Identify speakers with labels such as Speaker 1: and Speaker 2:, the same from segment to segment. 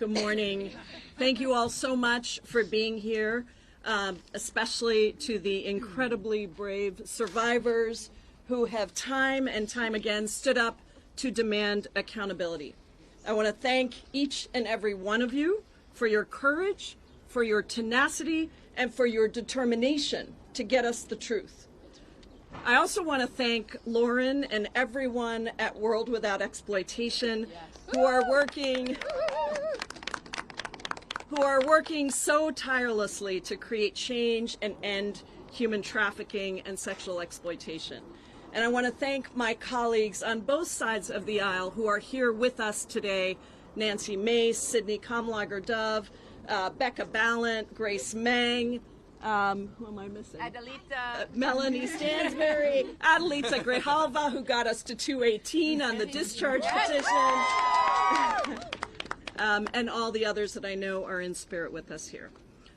Speaker 1: Good morning. Thank you all so much for being here, especially to the incredibly brave survivors who have time and time again stood up to demand accountability. I want to thank each and every one of you for your courage, for your tenacity, and for your determination to get us the truth. I also want to thank Lauren and everyone at World Without Exploitation who are working so tirelessly to create change and end human trafficking and sexual exploitation. And I want to thank my colleagues on both sides of the aisle who are here with us today: Nancy Mace, Sydney Kamlager-Dove, Becca Ballant, Grace Meng, who am I missing?
Speaker 2: Adelita.
Speaker 1: Melanie Stansberry, Adelita Grijalva, who got us to 218 on the discharge petition, and all the others that I know are in spirit with us here.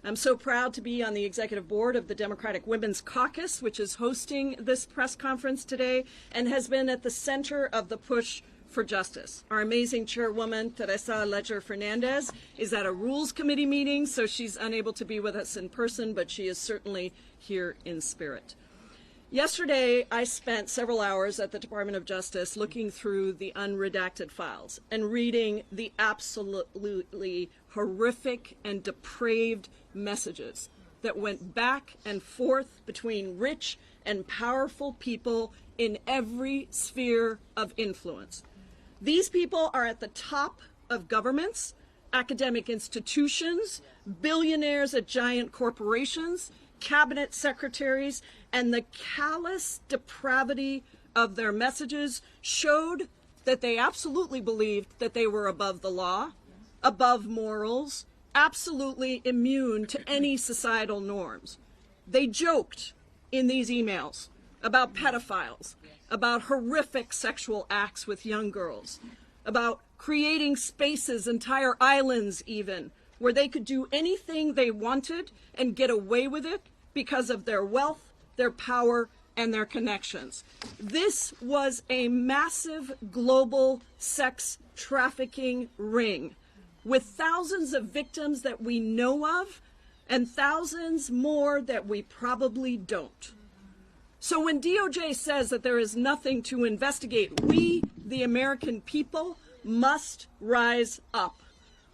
Speaker 1: I'm so proud to be on the executive board of the Democratic Women's Caucus, which is hosting this press conference today and has been at the center of the push for justice. Our amazing chairwoman, Teresa Ledger Fernandez, is at a Rules Committee meeting, so she's unable to be with us in person, but she is certainly here in spirit. Yesterday, I spent several hours at the Department of Justice looking through the unredacted files and reading the absolutely horrific and depraved messages that went back and forth between rich and powerful people in every sphere of influence. These people are at the top of governments, academic institutions, billionaires at giant corporations, cabinet secretaries, and the callous depravity of their messages showed that they absolutely believed that they were above the law, above morals, absolutely immune to any societal norms. They joked in these emails about pedophiles, about horrific sexual acts with young girls, about creating spaces, entire islands even, where they could do anything they wanted and get away with it because of their wealth, their power, and their connections. This was a massive global sex trafficking ring with thousands of victims that we know of and thousands more that we probably don't. So when DOJ says that there is nothing to investigate, we, the American people, must rise up.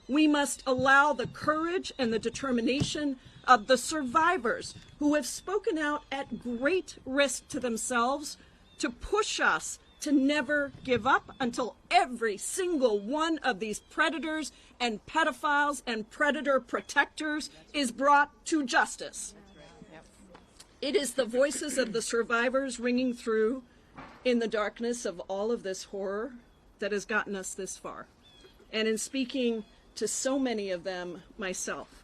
Speaker 1: We must allow the courage and the determination of the survivors who have spoken out at great risk to themselves to push us to never give up until every single one of these predators and pedophiles and predator protectors is brought to justice. It is the voices of the survivors ringing through in the darkness of all of this horror that has gotten us this far. And in speaking to so many of them myself,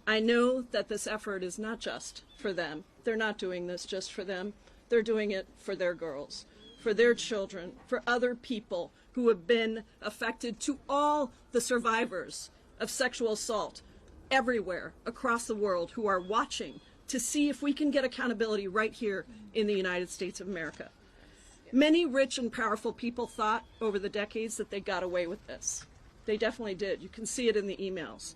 Speaker 1: I know that this effort is not just for them. They're not doing this just for them. They're doing it for their girls, for their children, for other people who have been affected, to all the survivors of sexual assault everywhere across the world who are watching to see if we can get accountability right here in the United States of America. Many rich and powerful people thought over the decades that they got away with this. They definitely did. You can see it in the emails.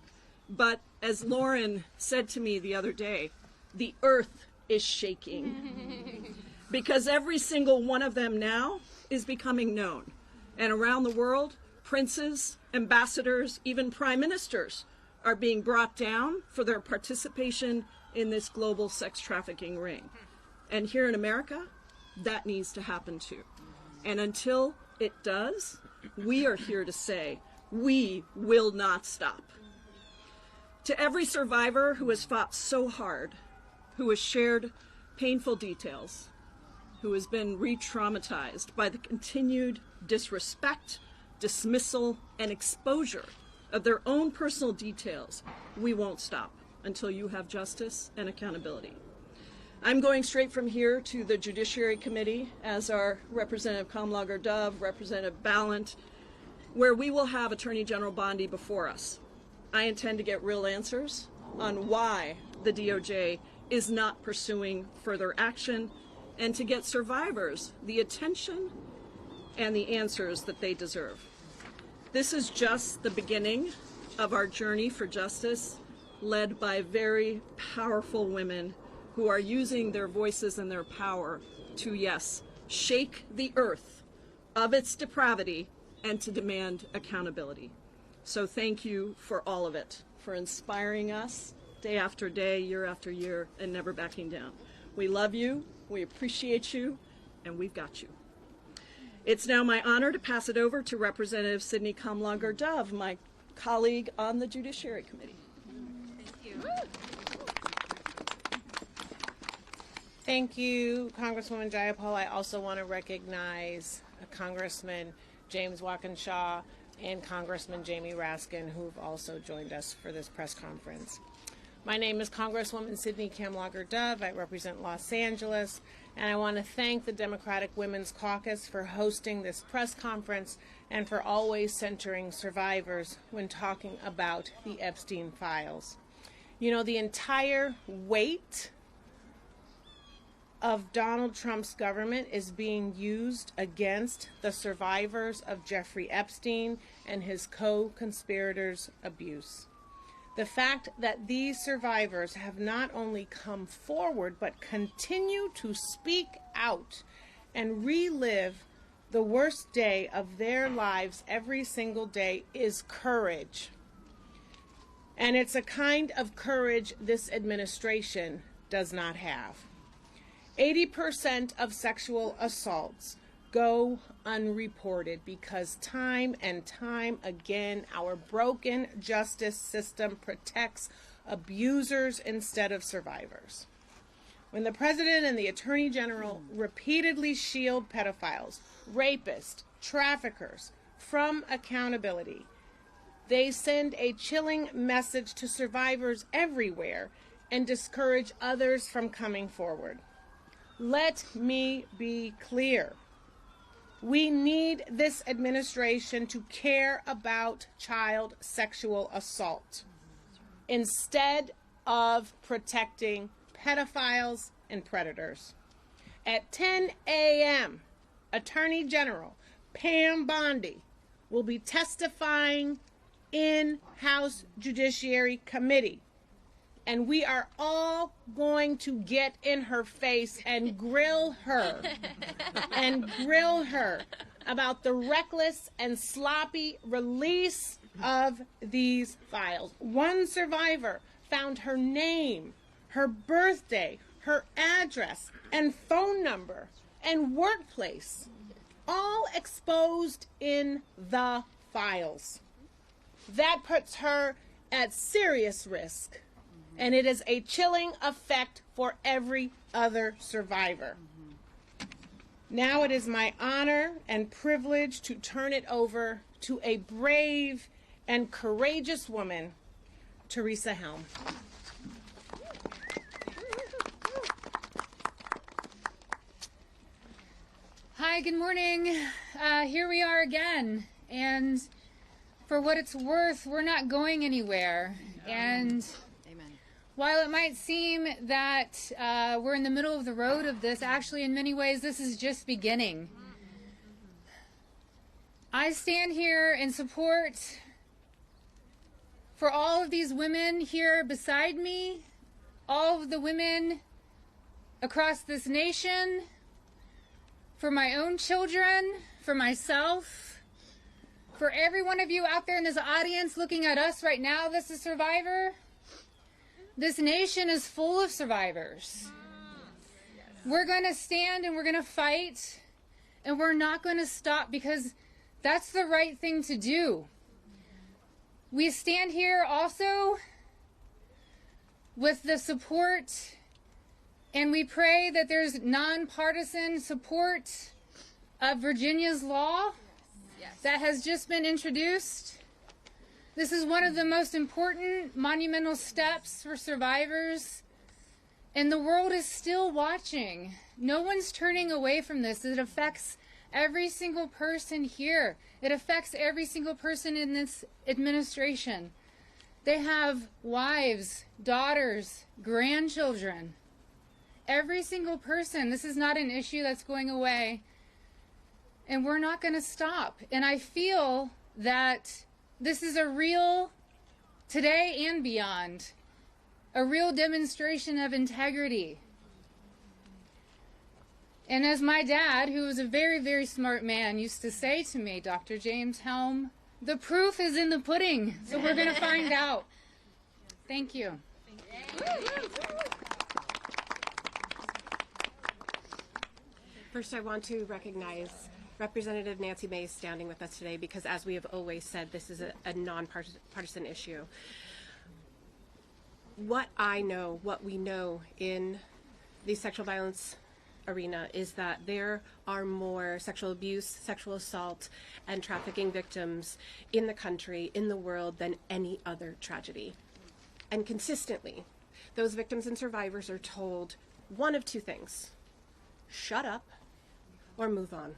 Speaker 1: But as Lauren said to me the other day, the earth is shaking because every single one of them now is becoming known. And around the world, princes, ambassadors, even prime ministers are being brought down for their participation in this global sex trafficking ring. And here in America, that needs to happen too. And until it does, we are here to say, we will not stop. To every survivor who has fought so hard, who has shared painful details, who has been re-traumatized by the continued disrespect, dismissal, and exposure of their own personal details, we won't stop until you have justice and accountability. I'm going straight from here to the Judiciary Committee as our Representative Kamlager-Dove, Representative Ballant, where we will have Attorney General Bondi before us. I intend to get real answers on why the DOJ is not pursuing further action and to get survivors the attention and the answers that they deserve. This is just the beginning of our journey for justice, led by very powerful women who are using their voices and their power to, yes, shake the earth of its depravity and to demand accountability. So thank you for all of it, for inspiring us day after day, year after year, and never backing down. We love you, we appreciate you, and we've got you. It's now my honor to pass it over to Representative Sidney Kamlager-Dove, my colleague on the Judiciary Committee.
Speaker 2: Thank you. Thank you, Congresswoman Jayapal. I also want to recognize Congressman James Walkinshaw and Congressman Jamie Raskin, who have also joined us for this press conference. My name is Congresswoman Sidney Kamlager-Dove. I represent Los Angeles, and I want to thank the Democratic Women's Caucus for hosting this press conference and for always centering survivors when talking about the Epstein files. You know, the entire weight of Donald Trump's government is being used against the survivors of Jeffrey Epstein and his co-conspirators' abuse. The fact that these survivors have not only come forward but continue to speak out and relive the worst day of their lives every single day is courage. And it's a kind of courage this administration does not have. 80% of sexual assaults go unreported because time and time again our broken justice system protects abusers instead of survivors. When the President and the Attorney General repeatedly shield pedophiles, rapists, traffickers from accountability, they send a chilling message to survivors everywhere and discourage others from coming forward. Let me be clear. We need this administration to care about child sexual assault instead of protecting pedophiles and predators. At 10 a.m., Attorney General Pam Bondi will be testifying in House Judiciary Committee. And we are all going to get in her face and grill her about the reckless and sloppy release of these files. One survivor found her name, her birthday, her address, and phone number, and workplace, all exposed in the files. That puts her at serious risk. And it is a chilling effect for every other survivor. Now it is my honor and privilege to turn it over to a brave and courageous woman, Teresa Helm.
Speaker 3: Hi, good morning. Here we are again. And for what it's worth, we're not going anywhere. And while it might seem that we're in the middle of the road of this, actually in many ways this is just beginning. I stand here in support for all of these women here beside me, all of the women across this nation, for my own children, for myself, for every one of you out there in this audience looking at us right now, this is Survivor. This nation is full of survivors. We're going to stand and we're going to fight, and we're not going to stop because that's the right thing to do. We stand here also with the support, and we pray that there's nonpartisan support of Virginia's law that has just been introduced. This is one of the most important monumental steps for survivors, and the world is still watching. No one's turning away from this. It affects every single person here. It affects every single person in this administration. They have wives, daughters, grandchildren. Every single person. This is not an issue that's going away, and we're not going to stop. And I feel that this is a real today and beyond, a real demonstration of integrity. And as my dad, who was a very, very smart man, used to say to me, Dr. James Helm, the proof is in the pudding, so we're going to find out. Thank you.
Speaker 4: First, I want to recognize Representative Nancy Mays standing with us today because, as we have always said, this is a nonpartisan issue. What we know in the sexual violence arena is that there are more sexual abuse, sexual assault, and trafficking victims in the country, in the world, than any other tragedy. And consistently, those victims and survivors are told one of two things: shut up or move on.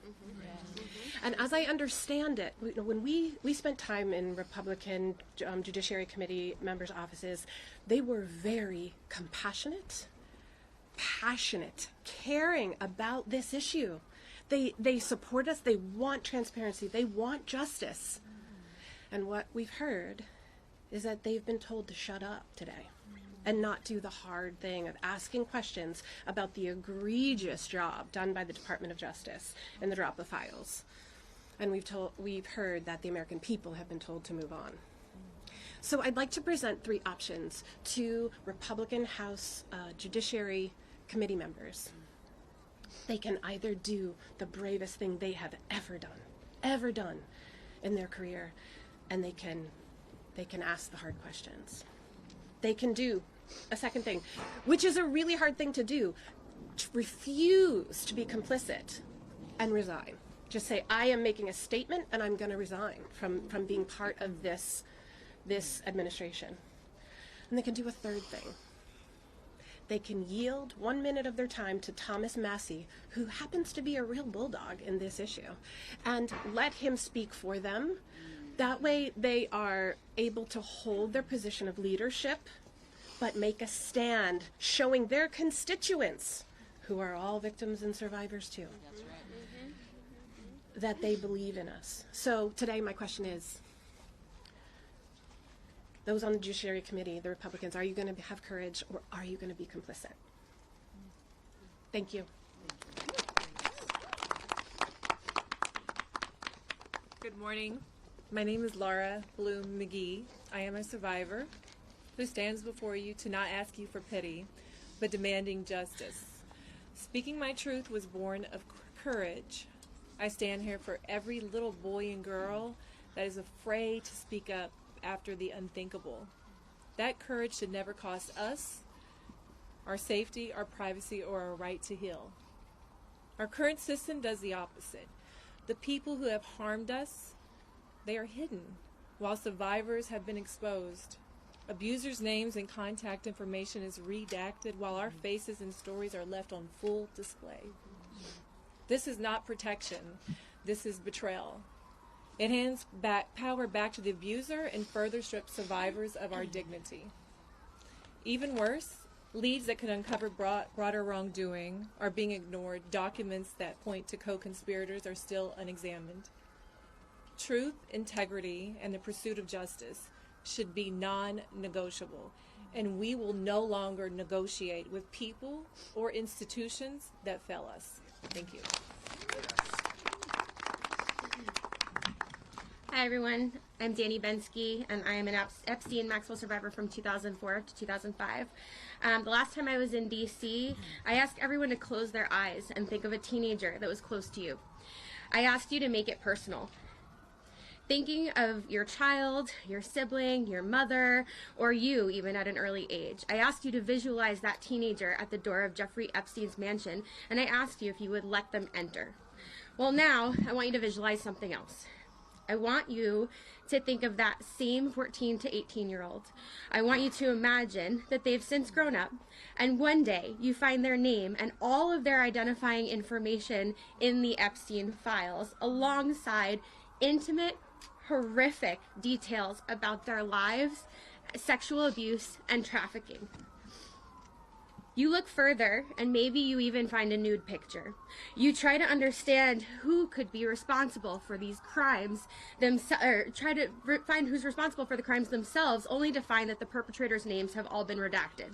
Speaker 4: And as I understand it, when we spent time in Republican Judiciary Committee members' offices, they were very compassionate, passionate, caring about this issue. They support us, they want transparency, they want justice. And what we've heard is that they've been told to shut up today and not do the hard thing of asking questions about the egregious job done by the Department of Justice in the drop of files. And we've heard that the American people have been told to move on. So I'd like to present three options to Republican House Judiciary Committee members. They can either do the bravest thing they have ever done in their career, and they can ask the hard questions. They can do a second thing, which is a really hard thing to do: to refuse to be complicit and resign. Just say, I am making a statement and I'm going to resign from being part of this administration. And they can do a third thing. They can yield 1 minute of their time to Thomas Massie, who happens to be a real bulldog in this issue, and let him speak for them. That way they are able to hold their position of leadership, but make a stand showing their constituents, who are all victims and survivors too, that they believe in us. So today my question is, those on the Judiciary Committee, the Republicans, are you going to have courage or are you going to be complicit? Thank you.
Speaker 5: Good morning. My name is Laura Bloom McGee. I am a survivor who stands before you to not ask you for pity, but demanding justice. Speaking my truth was born of courage. I stand here for every little boy and girl that is afraid to speak up after the unthinkable. That courage should never cost us our safety, our privacy, or our right to heal. Our current system does the opposite. The people who have harmed us, they are hidden, while survivors have been exposed. Abusers' names and contact information is redacted, while our faces and stories are left on full display. This is not protection. This is betrayal. It hands power back to the abuser and further strips survivors of our dignity. Even worse, leads that could uncover broader wrongdoing are being ignored. Documents that point to co-conspirators are still unexamined. Truth, integrity, and the pursuit of justice should be non-negotiable, and we will no longer negotiate with people or institutions that fail us. Thank you.
Speaker 6: Hi everyone, I'm Danny Bensky, and I am an Epstein Maxwell survivor from 2004 to 2005. The last time I was in DC, I asked everyone to close their eyes and think of a teenager that was close to you. I asked you to make it personal. Thinking of your child, your sibling, your mother, or you even at an early age. I asked you to visualize that teenager at the door of Jeffrey Epstein's mansion, and I asked you if you would let them enter. Well, now I want you to visualize something else. I want you to think of that same 14 to 18-year-old. I want you to imagine that they've since grown up, and one day you find their name and all of their identifying information in the Epstein files, alongside intimate, horrific details about their lives, sexual abuse, and trafficking. You look further, and maybe you even find a nude picture. You try to understand who could be responsible for these crimes, or try to find who's responsible for the crimes themselves, only to find that the perpetrators' names have all been redacted.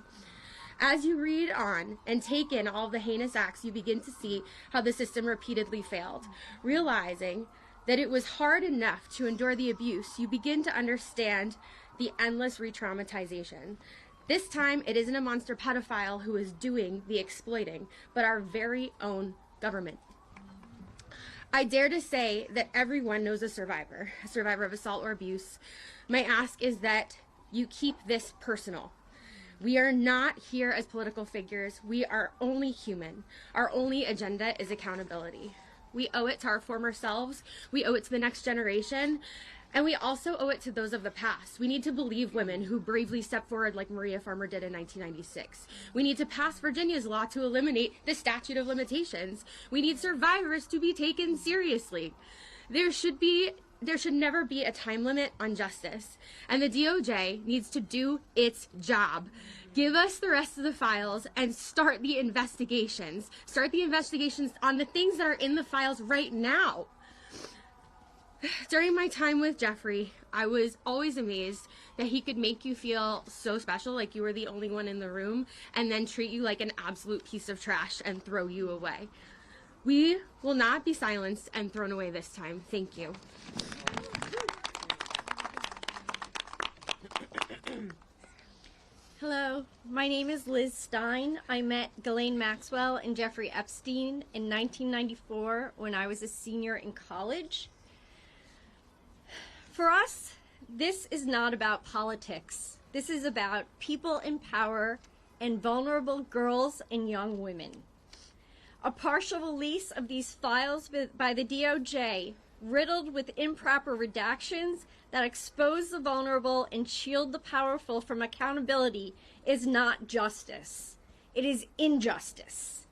Speaker 6: As you read on and take in all the heinous acts, you begin to see how the system repeatedly failed. Realizing that it was hard enough to endure the abuse, you begin to understand the endless re-traumatization. This time, it isn't a monster pedophile who is doing the exploiting, but our very own government. I dare to say that everyone knows a survivor of assault or abuse. My ask is that you keep this personal. We are not here as political figures. We are only human. Our only agenda is accountability. We owe it to our former selves. We owe it to the next generation. And we also owe it to those of the past. We need to believe women who bravely stepped forward like Maria Farmer did in 1996. We need to pass Virginia's law to eliminate the statute of limitations. We need survivors to be taken seriously. There should never be a time limit on justice. And the DOJ needs to do its job. Give us the rest of the files and start the investigations. Start the investigations on the things that are in the files right now. During my time with Jeffrey, I was always amazed that he could make you feel so special, like you were the only one in the room, and then treat you like an absolute piece of trash and throw you away. We will not be silenced and thrown away this time. Thank you.
Speaker 7: Hello, my name is Liz Stein. I met Ghislaine Maxwell and Jeffrey Epstein in 1994 when I was a senior in college. For us, this is not about politics. This is about people in power and vulnerable girls and young women. A partial release of these files by the DOJ, riddled with improper redactions that expose the vulnerable and shield the powerful from accountability, is not justice. It is injustice.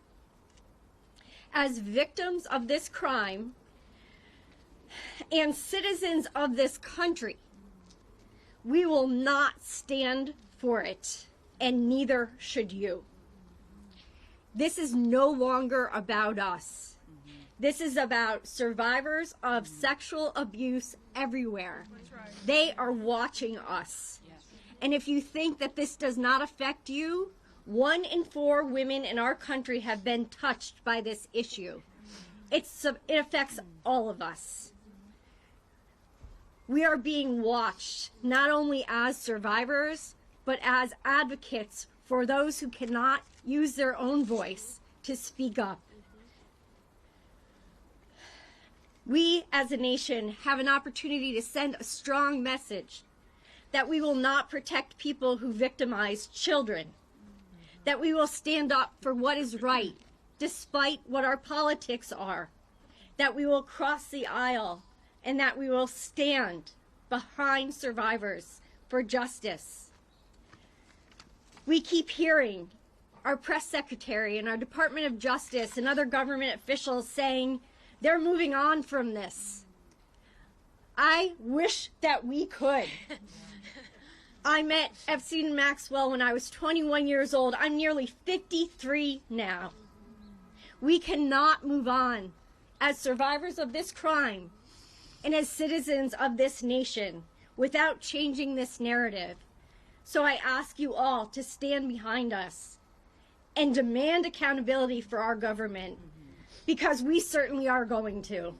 Speaker 7: As victims of this crime and citizens of this country, we will not stand for it, and neither should you. This is no longer about us. This is about survivors of sexual abuse everywhere. They are watching us. And if you think that this does not affect you, 1 in 4 women in our country have been touched by this issue. It affects all of us. We are being watched not only as survivors, but as advocates for those who cannot use their own voice to speak up. We as a nation have an opportunity to send a strong message that we will not protect people who victimize children, that we will stand up for what is right despite what our politics are, that we will cross the aisle, and that we will stand behind survivors for justice. We keep hearing our press secretary and our Department of Justice and other government officials saying they're moving on from this. I wish that we could. I met Epstein and Maxwell when I was 21 years old. I'm nearly 53 now. We cannot move on as survivors of this crime and as citizens of this nation without changing this narrative. So I ask you all to stand behind us and demand accountability for our government, because we certainly are going to.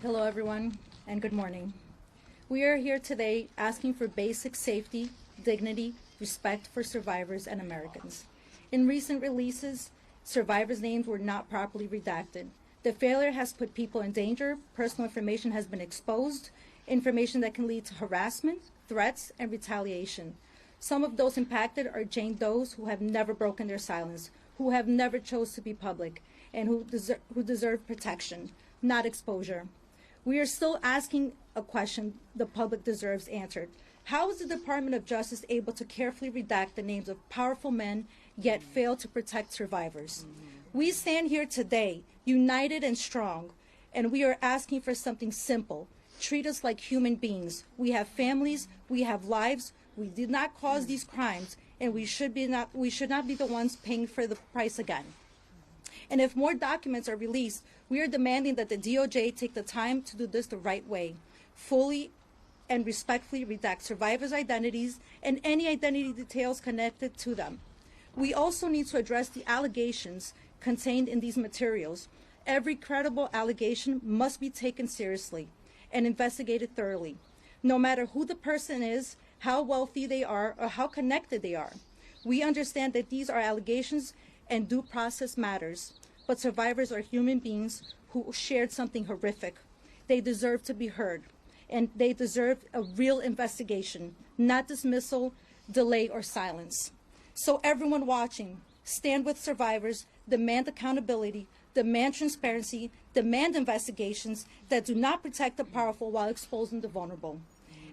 Speaker 8: Hello everyone, and good morning. We are here today asking for basic safety, dignity, respect for survivors and Americans. In recent releases, survivors' names were not properly redacted. The failure has put people in danger, personal information has been exposed, information that can lead to harassment, threats, and retaliation. Some of those impacted are Jane Does who have never broken their silence, who have never chose to be public, and who deserve protection, not exposure. We are still asking a question the public deserves answered. How is the Department of Justice able to carefully redact the names of powerful men, yet fail to protect survivors? We stand here today, united and strong, and we are asking for something simple. treat us like human beings. We have families, we have lives, we did not cause these crimes, and we should not be the ones paying for the price again. And if more documents are released, we are demanding that the DOJ take the time to do this the right way, fully and respectfully redact survivors' identities and any identity details connected to them. We also need to address the allegations contained in these materials. Every credible allegation must be taken seriously and investigated thoroughly, no matter who the person is, how wealthy they are, or how connected they are. We understand that these are allegations and due process matters, but survivors are human beings who shared something horrific. They deserve to be heard, and they deserve a real investigation, not dismissal, delay, or silence. So everyone watching, stand with survivors, demand accountability, demand transparency, demand investigations that do not protect the powerful while exposing the vulnerable.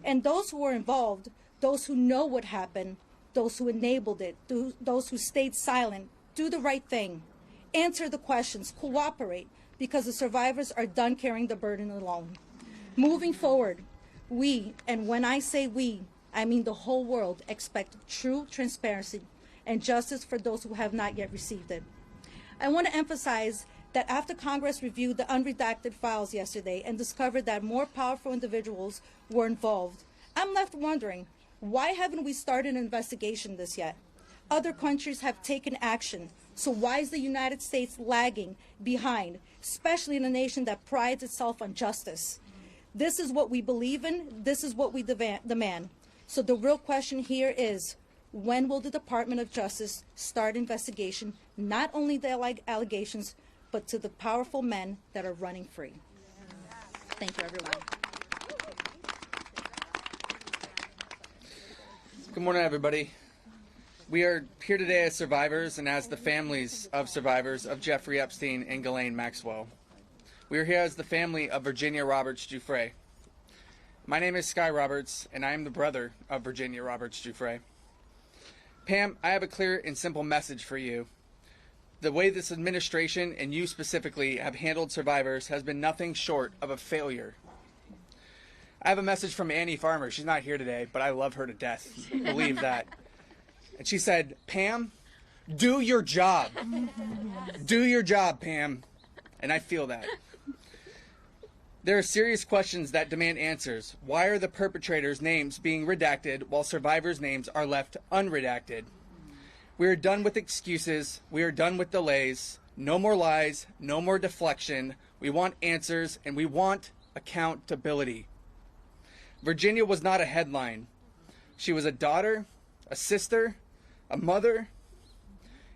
Speaker 8: And those who were involved, those who know what happened, those who enabled it, those who stayed silent, do the right thing. Answer the questions, cooperate, because the survivors are done carrying the burden alone. Moving forward, we, and when I say we, I mean the whole world, expect true transparency and justice for those who have not yet received it. I want to emphasize that after Congress reviewed the unredacted files yesterday and discovered that more powerful individuals were involved, I'm left wondering, why haven't we started an investigation this yet? Other countries have taken action, so why is the United States lagging behind, especially in a nation that prides itself on justice? This is what we believe in, this is what we demand. So the real question here is, when will the Department of Justice start investigation, not only the allegations, but to the powerful men that are running free? Thank you, everyone.
Speaker 9: Good morning, everybody. We are here today as survivors and as the families of survivors of Jeffrey Epstein and Ghislaine Maxwell. We are here as the family of Virginia Roberts Giuffre. My name is Sky Roberts, and I am the brother of Virginia Roberts Giuffre. Pam, I have a clear and simple message for you. The way this administration, and you specifically, have handled survivors has been nothing short of a failure. I have a message from Annie Farmer. She's not here today, but I love her to death. Believe that. And she said, Pam, do your job. Do your job, Pam. And I feel that. There are serious questions that demand answers. Why are the perpetrators' names being redacted while survivors' names are left unredacted? We are done with excuses. We are done with delays. No more lies. No more deflection. We want answers, and we want accountability. Virginia was not a headline. She was a daughter, a sister, a mother,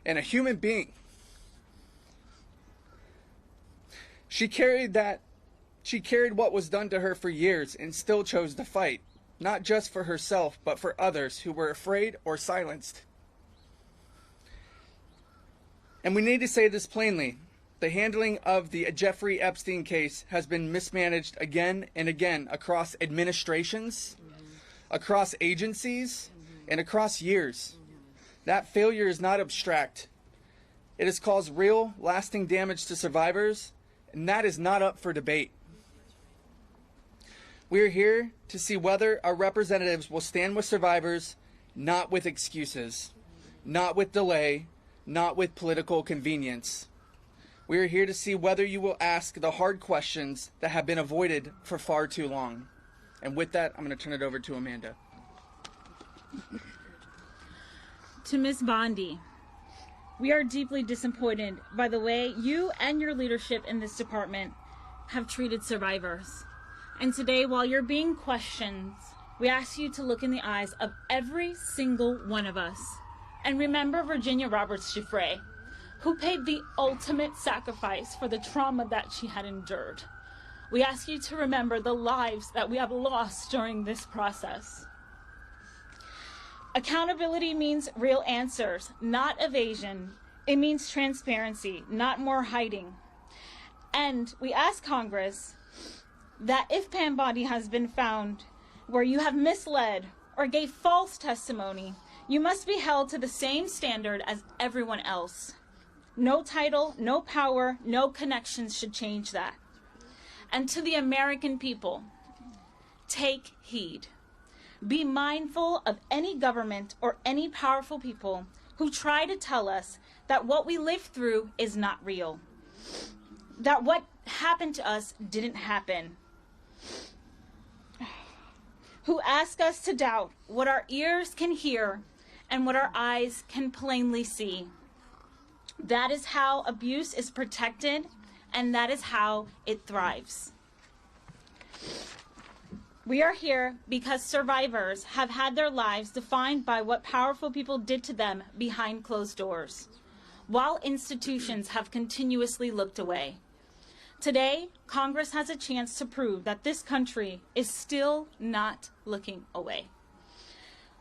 Speaker 9: and a human being. She carried what was done to her for years and still chose to fight, not just for herself, but for others who were afraid or silenced. And we need to say this plainly. The handling of the Jeffrey Epstein case has been mismanaged again and again across administrations, across agencies, and across years. That failure is not abstract. It has caused real, lasting damage to survivors, and that is not up for debate. We are here to see whether our representatives will stand with survivors, not with excuses, not with delay, not with political convenience. We are here to see whether you will ask the hard questions that have been avoided for far too long. And with that, I'm going to turn it over to Amanda.
Speaker 10: To Ms. Bondi, we are deeply disappointed by the way you and your leadership in this department have treated survivors. And today, while you're being questioned, we ask you to look in the eyes of every single one of us and remember Virginia Roberts Giuffre, who paid the ultimate sacrifice for the trauma that she had endured. We ask you to remember the lives that we have lost during this process. Accountability means real answers, not evasion. It means transparency, not more hiding. And we ask Congress that if Pam Bondi has been found where you have misled or gave false testimony, you must be held to the same standard as everyone else. No title, no power, no connections should change that. And to the American people, take heed. Be mindful of any government or any powerful people who try to tell us that what we live through is not real, that what happened to us didn't happen, who ask us to doubt what our ears can hear and what our eyes can plainly see. That is how abuse is protected, and that is how it thrives. We are here because survivors have had their lives defined by what powerful people did to them behind closed doors, while institutions have continuously looked away. Today, Congress has a chance to prove that this country is still not looking away.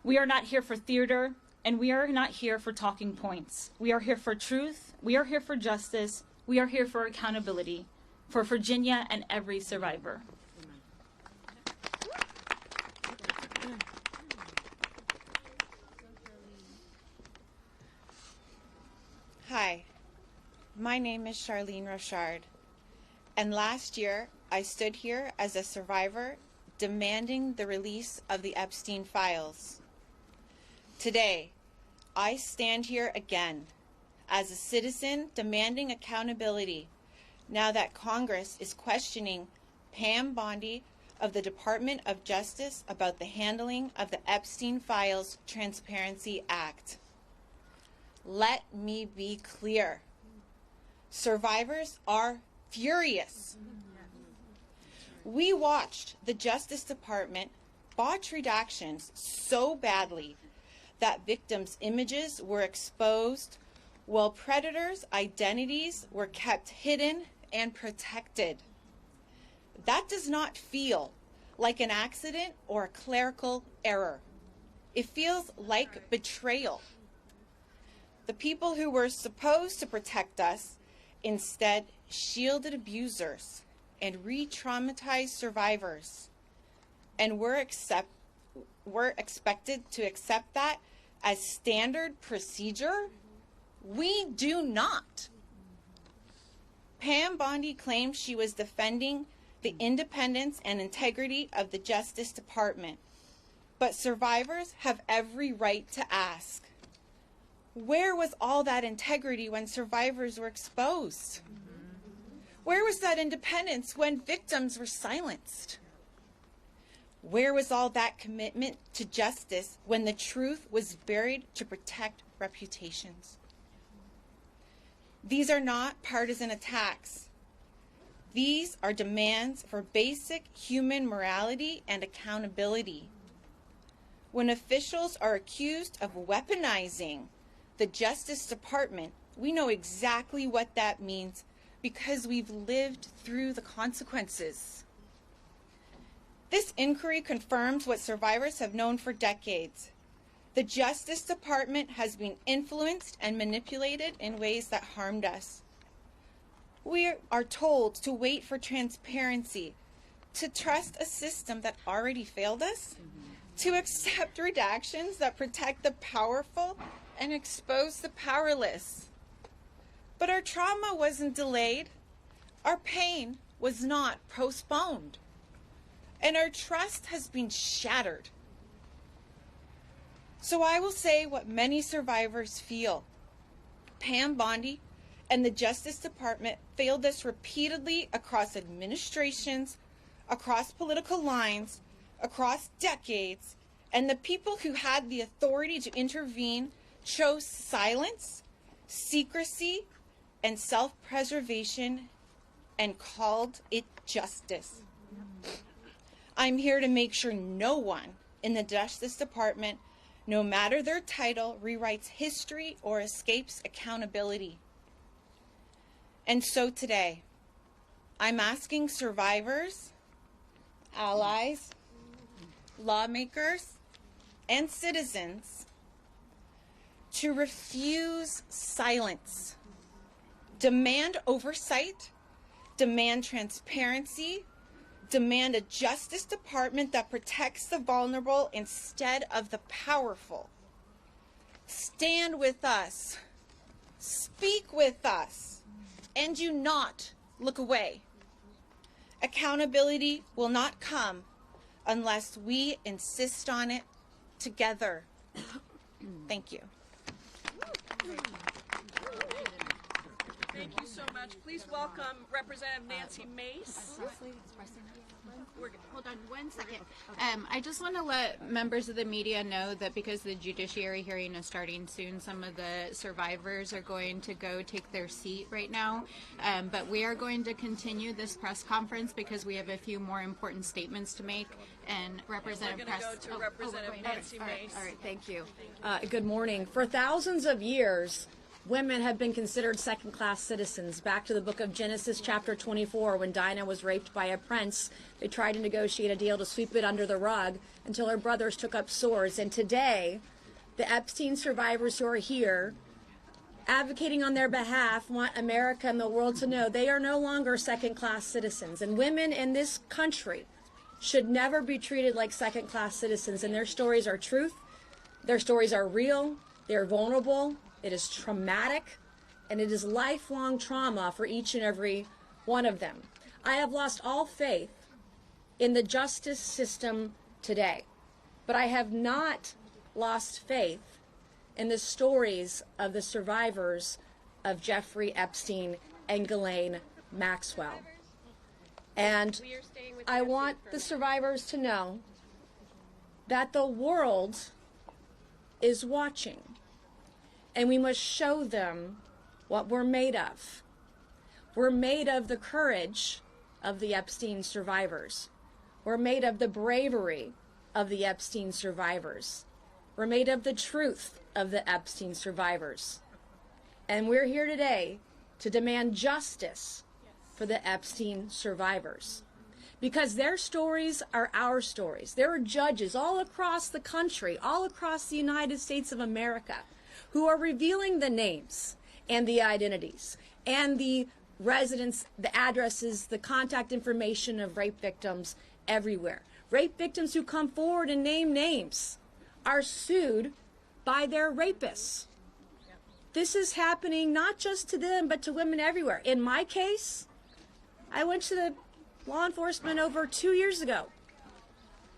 Speaker 10: We are not here for theater, and we are not here for talking points. We are here for truth. We are here for justice. We are here for accountability for Virginia and every survivor.
Speaker 11: Hi, my name is Charlene Rochard, and last year I stood here as a survivor demanding the release of the Epstein files. Today, I stand here again as a citizen demanding accountability now that Congress is questioning Pam Bondi of the Department of Justice about the handling of the Epstein Files Transparency Act. Let me be clear. Survivors are furious. We watched the Justice Department botch redactions so badly that victims' images were exposed while predators' identities were kept hidden and protected. That does not feel like an accident or a clerical error. It feels like betrayal. The people who were supposed to protect us instead shielded abusers and re-traumatized survivors. And we're expected to accept that as standard procedure? We do not. Pam Bondi claimed she was defending the independence and integrity of the Justice Department. But survivors have every right to ask, where was all that integrity when survivors were exposed? Where was that independence when victims were silenced? Where was all that commitment to justice when the truth was buried to protect reputations? These are not partisan attacks. These are demands for basic human morality and accountability. When officials are accused of weaponizing the Justice Department, we know exactly what that means because we've lived through the consequences. This inquiry confirms what survivors have known for decades. The Justice Department has been influenced and manipulated in ways that harmed us. We are told to wait for transparency, to trust a system that already failed us, to accept redactions that protect the powerful and expose the powerless. But our trauma wasn't delayed. Our pain was not postponed. And our trust has been shattered. So I will say what many survivors feel. Pam Bondi and the Justice Department failed us repeatedly across administrations, across political lines, across decades, and the people who had the authority to intervene chose silence, secrecy, and self-preservation and called it justice. I'm here to make sure no one in the Justice Department, no matter their title, rewrites history or escapes accountability. And so today, I'm asking survivors, allies, lawmakers, and citizens to refuse silence, demand oversight, demand transparency, demand a Justice Department that protects the vulnerable instead of the powerful. Stand with us, speak with us, and do not look away. Accountability will not come unless we insist on it together. Thank you.
Speaker 1: Thank you so much. Please welcome Representative Nancy Mace.
Speaker 12: Hold on one second. I just want to let members of the media know that because the judiciary hearing is starting soon, some of the survivors are going to go take their seat right now. But we are going to continue this press conference because we have a few more important statements to make. And Representative
Speaker 1: We're going to go to Representative Nancy Mace.
Speaker 13: All right, thank you. Good morning. For thousands of years, women have been considered second-class citizens. Back to the book of Genesis, chapter 24, when Dinah was raped by a prince, they tried to negotiate a deal to sweep it under the rug until her brothers took up swords. And today, the Epstein survivors who are here, advocating on their behalf, want America and the world to know they are no longer second-class citizens. And women in this country should never be treated like second-class citizens. And their stories are truth. Their stories are real. They're vulnerable. It is traumatic, and it is lifelong trauma for each and every one of them. I have lost all faith in the justice system today, but I have not lost faith in the stories of the survivors of Jeffrey Epstein and Ghislaine Maxwell. And I want the survivors to know that the world is watching. And we must show them what we're made of. We're made of the courage of the Epstein survivors. We're made of the bravery of the Epstein survivors. We're made of the truth of the Epstein survivors. And we're here today to demand justice for the Epstein survivors. Because their stories are our stories. There are judges all across the country, all across the United States of America, who are revealing the names and the identities and the residence, the addresses, the contact information of rape victims everywhere. Rape victims who come forward and name names are sued by their rapists. This is happening not just to them, but to women everywhere. In my case, I went to the law enforcement over 2 years ago.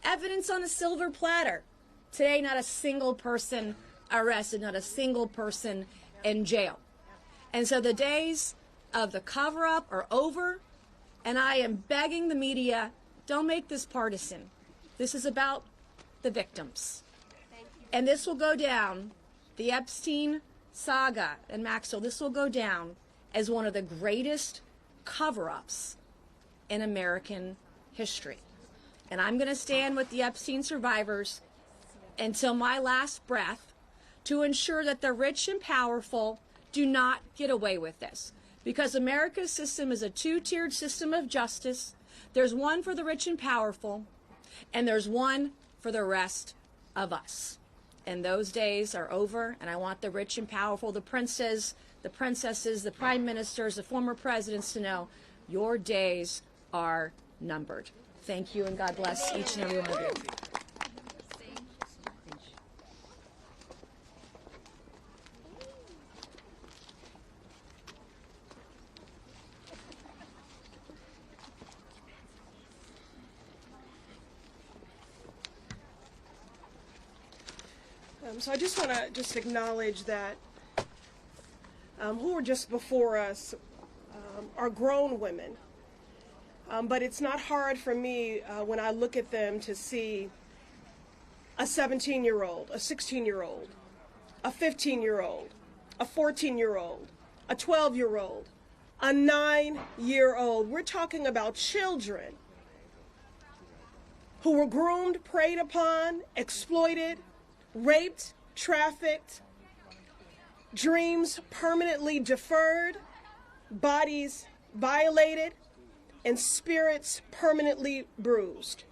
Speaker 13: Evidence on a silver platter. Today, not a single person arrested, not a single person in jail. And so the days of the cover-up are over, and I am begging the media, don't make this partisan. This is about the victims. And this will go down, the Epstein saga and Maxwell, this will go down as one of the greatest cover-ups in American history. And I'm going to stand with the Epstein survivors until my last breath to ensure that the rich and powerful do not get away with this. Because America's system is a two-tiered system of justice. There's one for the rich and powerful, and there's one for the rest of us. And those days are over, and I want the rich and powerful, the princes, the princesses, the prime ministers, the former presidents to know your days are numbered. Thank you, and God bless each and every one of you.
Speaker 14: So I just want to acknowledge that who were just before us are grown women. But it's not hard for me when I look at them to see a 17-year-old, a 16-year-old, a 15-year-old, a 14-year-old, a 12-year-old, a 9-year-old. We're talking about children who were groomed, preyed upon, exploited, raped, trafficked, dreams permanently deferred, bodies violated, and spirits permanently bruised.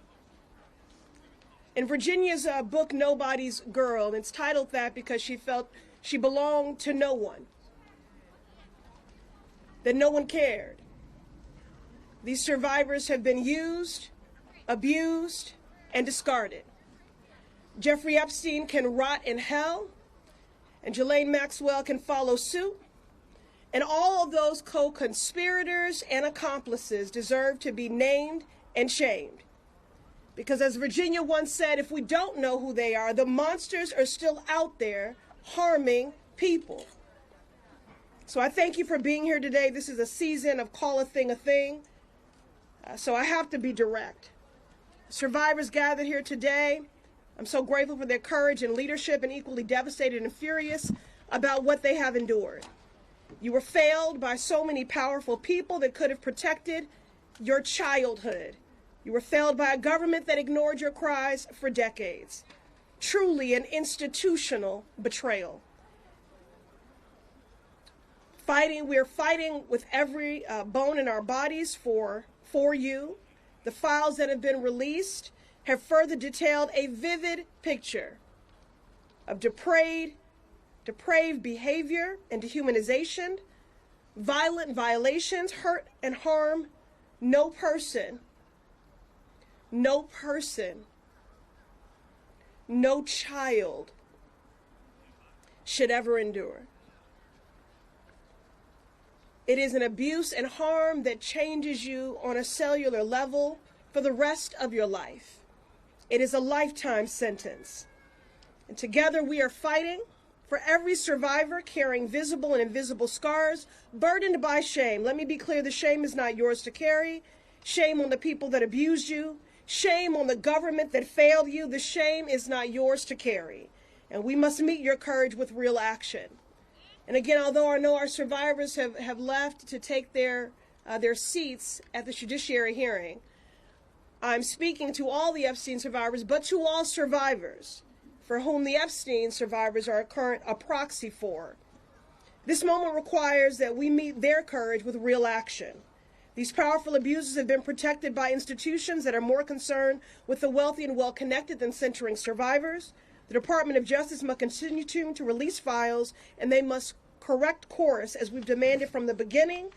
Speaker 14: In Virginia's book, Nobody's Girl, it's titled that because she felt she belonged to no one, that no one cared. These survivors have been used, abused, and discarded. Jeffrey Epstein can rot in hell, and Ghislaine Maxwell can follow suit, and all of those co-conspirators and accomplices deserve to be named and shamed. Because as Virginia once said, if we don't know who they are, the monsters are still out there harming people. So I thank you for being here today. This is a season of call a thing a thing. So I have to be direct. Survivors gathered here today, I'm so grateful for their courage and leadership, and equally devastated and furious about what they have endured. You were failed by so many powerful people that could have protected your childhood. You were failed by a government that ignored your cries for decades. Truly an institutional betrayal. We're fighting with every bone in our bodies for you. The files that have been released have further detailed a vivid picture of depraved behavior and dehumanization, violent violations, hurt and harm. No person, no child should ever endure. It is an abuse and harm that changes you on a cellular level for the rest of your life. It is a lifetime sentence. And together we are fighting for every survivor carrying visible and invisible scars, burdened by shame. Let me be clear, the shame is not yours to carry. Shame on the people that abused you. Shame on the government that failed you. The shame is not yours to carry. And we must meet your courage with real action. And again, although I know our survivors have left to take their seats at the judiciary hearing, I'm speaking to all the Epstein survivors, but to all survivors for whom the Epstein survivors are a proxy for. This moment requires that we meet their courage with real action. These powerful abusers have been protected by institutions that are more concerned with the wealthy and well-connected than centering survivors. The Department of Justice must continue to release files, and they must correct course as we've demanded from the beginning.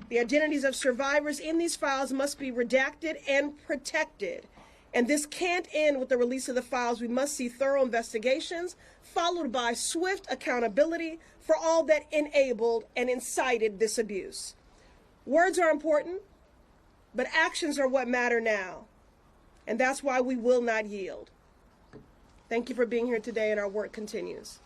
Speaker 14: The identities of survivors in these files must be redacted and protected. And this can't end with the release of the files. We must see thorough investigations followed by swift accountability for all that enabled and incited this abuse. Words are important, but actions are what matter now. And that's why we will not yield. Thank you for being here today, and our work continues.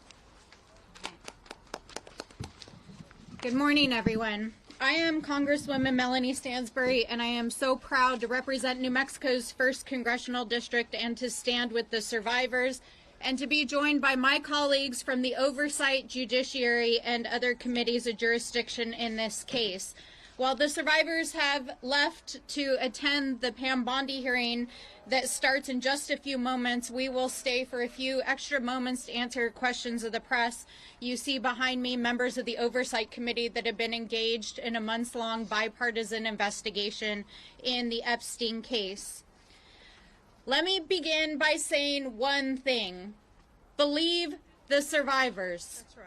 Speaker 12: Good morning, everyone. I am Congresswoman Melanie Stansbury, and I am so proud to represent New Mexico's 1st Congressional District and to stand with the survivors and to be joined by my colleagues from the Oversight, Judiciary, and other committees of jurisdiction in this case. While the survivors have left to attend the Pam Bondi hearing that starts in just a few moments, we will stay for a few extra moments to answer questions of the press. You see behind me members of the Oversight Committee that have been engaged in a months-long bipartisan investigation in the Epstein case. Let me begin by saying one thing. Believe the survivors.
Speaker 14: That's right.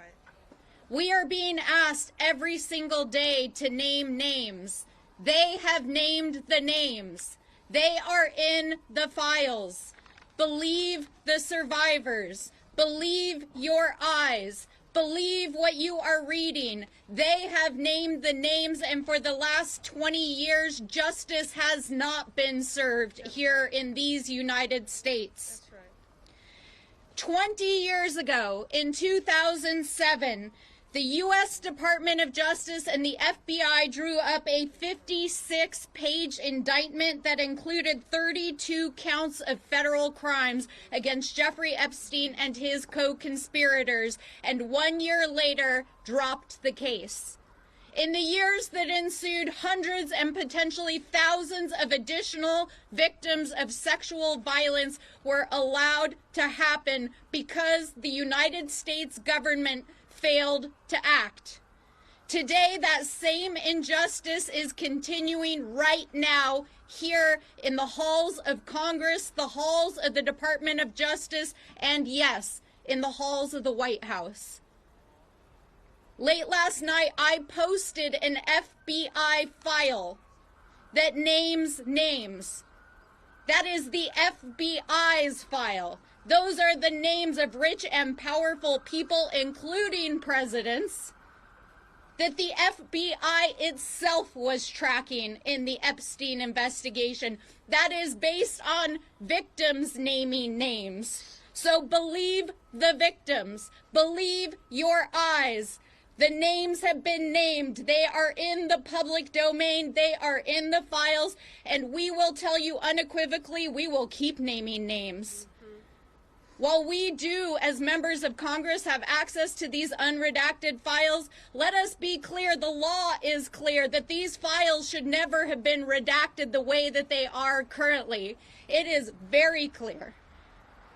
Speaker 12: We are being asked every single day to name names. They have named the names. They are in the files. Believe the survivors. Believe your eyes. Believe what you are reading. They have named the names, and for the last 20 years, justice has not been served here in these United States.
Speaker 14: That's right.
Speaker 12: 20 years ago, in 2007, the U.S. Department of Justice and the FBI drew up a 56-page indictment that included 32 counts of federal crimes against Jeffrey Epstein and his co-conspirators, and 1 year later dropped the case. In the years that ensued, hundreds and potentially thousands of additional victims of sexual violence were allowed to happen because the United States government failed to act. Today, that same injustice is continuing right now here in the halls of Congress, the halls of the Department of Justice, and yes, in the halls of the White House. Late last night, I posted an FBI file that names names. That is the FBI's file. Those are the names of rich and powerful people, including presidents, that the FBI itself was tracking in the Epstein investigation. That is based on victims naming names. So believe the victims. Believe your eyes. The names have been named. They are in the public domain. They are in the files. And we will tell you unequivocally, we will keep naming names. While we do, as members of Congress, have access to these unredacted files, let us be clear, the law is clear that these files should never have been redacted the way that they are currently. It is very clear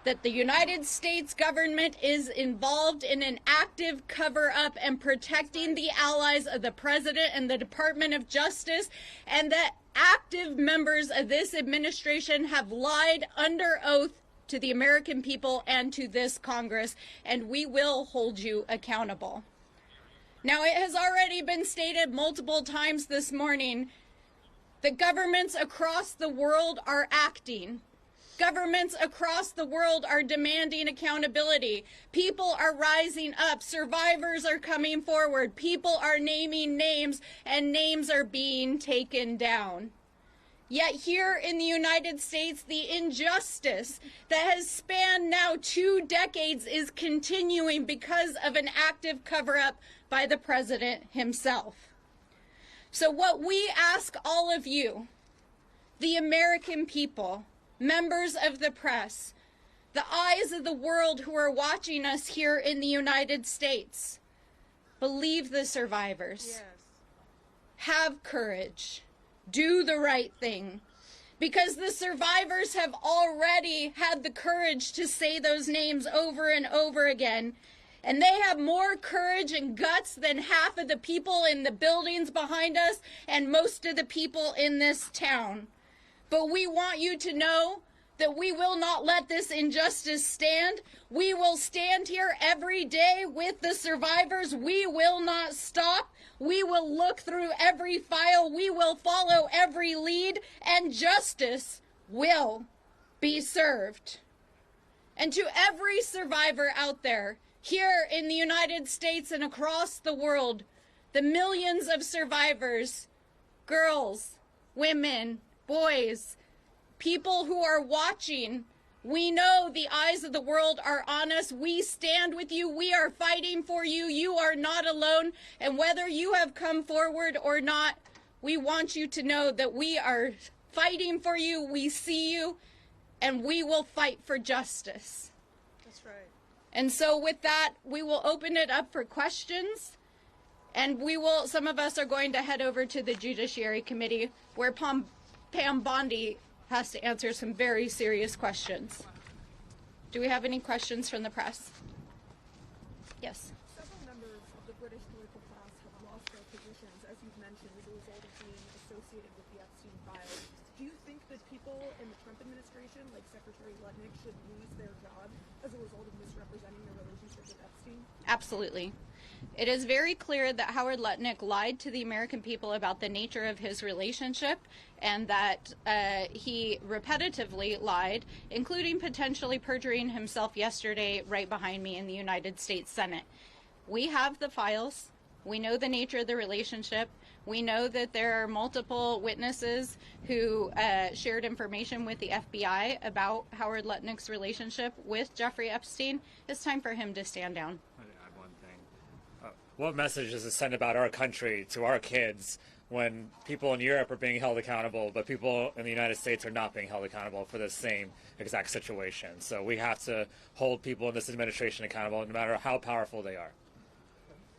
Speaker 12: that the United States government is involved in an active cover-up and protecting the allies of the President and the Department of Justice, and that active members of this administration have lied under oath to the American people and to this Congress, and we will hold you accountable. Now, it has already been stated multiple times this morning that governments across the world are acting. Governments across the world are demanding accountability. People are rising up. Survivors are coming forward. People are naming names, and names are being taken down. Yet here in the United States, the injustice that has spanned now 2 decades is continuing because of an active cover-up by the president himself. So what we ask all of you, the American people, members of the press, the eyes of the world who are watching us here in the United States, believe the survivors. Yes. Have courage. Do the right thing, because the survivors have already had the courage to say those names over and over again, and they have more courage and guts than half of the people in the buildings behind us and most of the people in this town. But we want you to know that we will not let this injustice stand. We will stand here every day with the survivors. We will not stop. We will look through every file. We will follow every lead, and justice will be served. And to every survivor out there, here in the United States and across the world, the millions of survivors, girls, women, boys, people who are watching, we know the eyes of the world are on us. We stand with you. We are fighting for you. You are not alone. And whether you have come forward or not, we want you to know that we are fighting for you. We see you, and we will fight for justice.
Speaker 14: That's right.
Speaker 12: And so with that, we will open it up for questions. And some of us are going to head over to the Judiciary Committee, where Pam Bondi has to answer some very serious questions. Do we have any questions from the press? Yes.
Speaker 15: Several members of the British political class have lost their positions, as you've mentioned, as a result of being associated with the Epstein files. Do you think that people in the Trump administration, like Secretary Lutnick, should lose their job as a result of misrepresenting their relationship with Epstein?
Speaker 12: Absolutely. It is very clear that Howard Lutnick lied to the American people about the nature of his relationship, and that he repetitively lied, including potentially perjuring himself yesterday right behind me in the United States Senate. We have the files. We know the nature of the relationship. We know that there are multiple witnesses who shared information with the FBI about Howard Lutnick's relationship with Jeffrey Epstein. It's time for him to stand down.
Speaker 16: What message does it send about our country to our kids when people in Europe are being held accountable, but people in the United States are not being held accountable for the same exact situation? So we have to hold people in this administration accountable, no matter how powerful they are.